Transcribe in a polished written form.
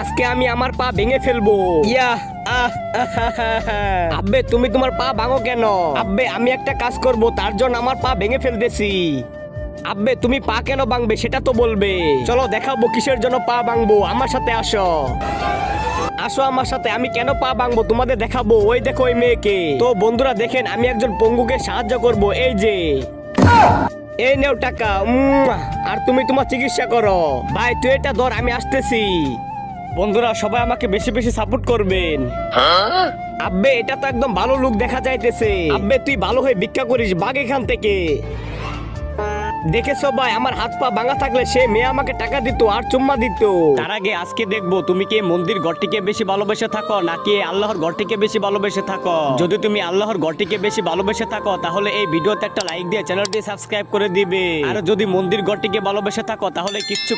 আজকে আমি আমার পা ভেঙে ফেলবো। আব্বে তুমি তোমার পা ভাঙো কেন? আব্বে আমি একটা কাজ করব, তার জন্য আমার পা ভেঙে ফেলতেছি। আব্বে তুমি পা কেন ভাঙবে সেটা তো বলবে। চলো দেখাবো কিসের জন্য পা ভাঙবো, আমার সাথে আসো। আসো আমার সাথে, আমি কেন পা ভাঙবো তোমাদের দেখাবো। ওই দেখো ওই মেয়েকে। তো বন্ধুরা দেখেন, আমি একজন পঙ্গুকে সাহায্য করব। এই যে এই নেও টাকা। আর তুমি তোমার চিকিৎসা করো। ভাই তুই এটা ধর, আমি আসতেছি। বন্ধুরা সবাই আমাকে বেশি বেশি সাপোর্ট করবেন। আব্বে এটা তো একদম ভালো লুক দেখা যাইতেছে। আব্বে তুই ভালো হয়ে ভিক্ষা করিস, বাঘ এখান থেকে। দেখেছো ভাই, আমার হাত পা ভাঙা থাকলে সে মেয়ে আমাকে টাকা দিত আর চুম্মা দিত। তার আগে আজকে দেখবো তুমি কি মন্দির ঘরটিকে বেশি ভালোবেসে থাকো নাকি আল্লাহর ঘরটিকে বেশি ভালোবেসে থাকো। যদি তুমি আল্লাহর ঘরটিকে বেশি ভালোবেসে থাকো তাহলে এই ভিডিওতে একটা লাইক দিয়ে চ্যানেলটি সাবস্ক্রাইব করে দিবে। আর যদি মন্দির ঘরটিকে ভালোবেসে থাকো তাহলে কিচ্ছু